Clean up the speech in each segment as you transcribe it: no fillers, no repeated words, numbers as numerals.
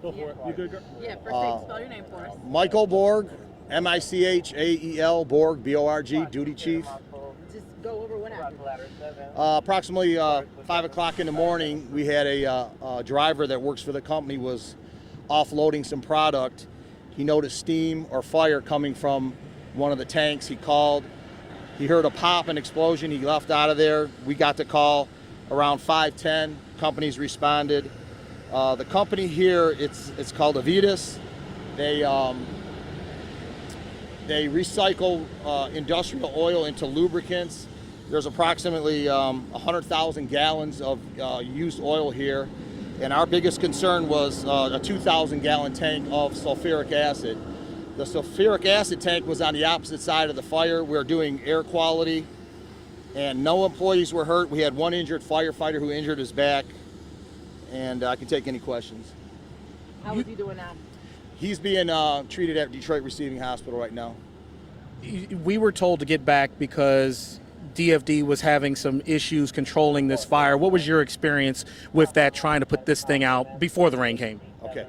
Go for it. You good, girl? Yeah, first name, spell your name for us. Michael Borg, Michael Borg, Borg, duty chief. Just go over what happened. Approximately 5 o'clock in the morning, we had a driver that works for the company was offloading some product. He noticed steam or fire coming from one of the tanks. He called. He heard a pop, an explosion. He left out of there. We got the call around 5:10. Companies responded. The company here, it's called Avitas. They recycle industrial oil into lubricants. There's approximately 100,000 gallons of used oil here, and our biggest concern was a 2,000-gallon tank of sulfuric acid. The sulfuric acid tank was on the opposite side of the fire. We were doing air quality, and no employees were hurt. We had one injured firefighter who injured his back, and I can take any questions. How is he doing now? He's being treated at Detroit Receiving Hospital right now. We were told to get back because DFD was having some issues controlling this fire. What was your experience with that, trying to put this thing out before the rain came? Okay.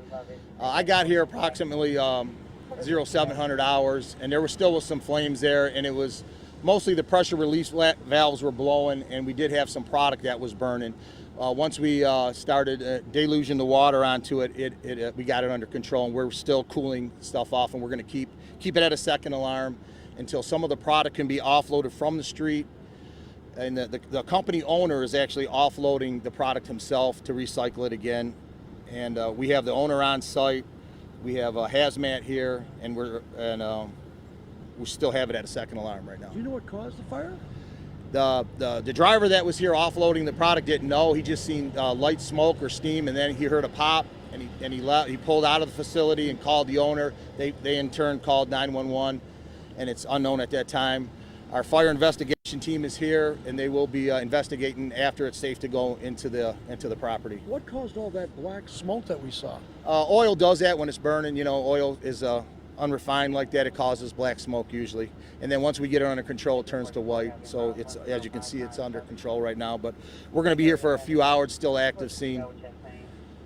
I got here approximately 0700 hours, and there still was some flames there, and it was mostly the pressure release valves were blowing, and we did have some product that was burning. Once we started deluging the water onto it, we got it under control, and we're still cooling stuff off, and we're going to keep it at a second alarm until some of the product can be offloaded from the street. And the company owner is actually offloading the product himself to recycle it again. And we have the owner on site. We have a hazmat here, and we still have it at a second alarm right now. Do you know what caused the fire? The driver that was here offloading the product didn't know. He just seen light smoke or steam, and then he heard a pop, and he pulled out of the facility and called the owner. They in turn called 911, and it's unknown at that time. Our fire investigation team is here, and they will be investigating after it's safe to go into the property. What caused all that black smoke that we saw? Oil does that when it's burning. You know, oil is unrefined like that. It causes black smoke usually, and then once we get it under control, it turns to white. So it's, as you can see, it's under control right now. But we're going to be here for a few hours, still active scene.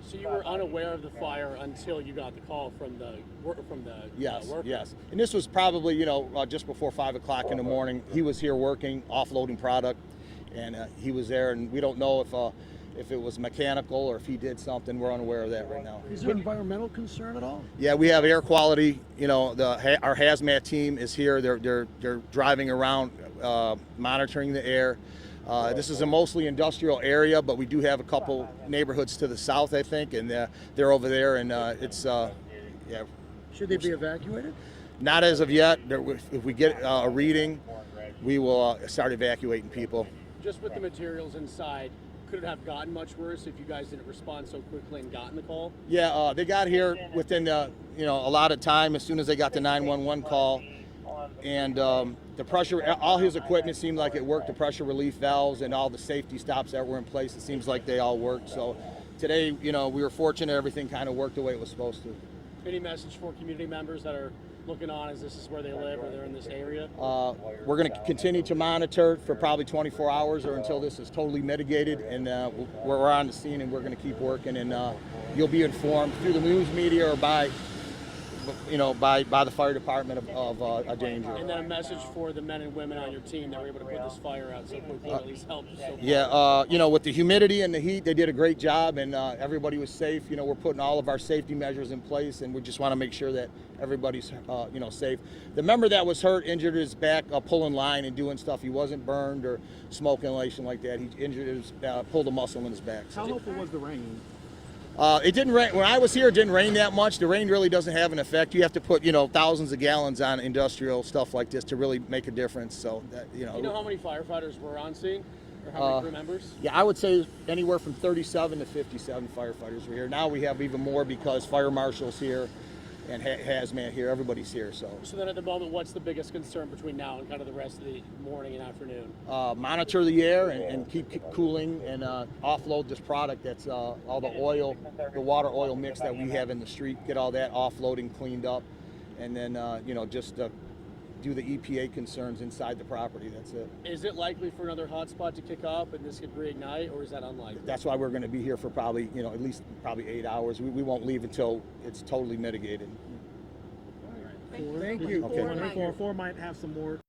So you were unaware of the fire until you got the call from the worker? Yes. And this was probably, just before 5 o'clock in the morning. He was here working, offloading product, and he was there. And we don't know if it was mechanical or if he did something. We're unaware of that right now. Is there environmental concern at all? Yeah, we have air quality. Our hazmat team is here. They're driving around, monitoring the air. This is a mostly industrial area, but we do have a couple neighborhoods to the south, I think, and they're over there, and yeah. Should they be evacuated? Not as of yet. If we get a reading, we will start evacuating people. Just with the materials inside, could it have gotten much worse if you guys didn't respond so quickly and gotten the call? Yeah, they got here within a lot of time as soon as they got the 911 call. And the pressure, all his equipment seemed like it worked, the pressure relief valves and all the safety stops that were in place, it seems like they all worked. So today, we were fortunate everything kind of worked the way it was supposed to. Any message for community members that are looking on as this is where they live or they're in this area? We're going to continue to monitor for probably 24 hours or until this is totally mitigated, and we're on the scene, and we're going to keep working, and you'll be informed through the news media or by the fire department of a danger. And then a message for the men and women on your team that were able to put this fire out so quickly, at least help so far. Yeah, with the humidity and the heat, they did a great job, and everybody was safe. We're putting all of our safety measures in place, and we just want to make sure that everybody's, safe. The member that was hurt injured his back pulling line and doing stuff. He wasn't burned or smoke inhalation like that. He pulled a muscle in his back. How helpful was the rain? It didn't rain. When I was here, it didn't rain that much. The rain really doesn't have an effect. You have to put, thousands of gallons on industrial stuff like this to really make a difference. So, You know how many firefighters were on scene? Or how many crew members? Yeah, I would say anywhere from 37 to 57 firefighters were here. Now we have even more because fire marshal's here and hazmat here. Everybody's here. So then at the moment, what's the biggest concern between now and kind of the rest of the morning and afternoon? Monitor the air and keep cooling and offload this product that's all the oil, the water oil mix that we have in the street. Get all that offloading cleaned up, and then just do the EPA concerns inside the property. That's it. Is it likely for another hotspot to kick up and this could reignite, or is that unlikely? That's why we're going to be here for probably, at least probably 8 hours. We won't leave until it's totally mitigated. Thank you. Okay. Four might- Four might have some more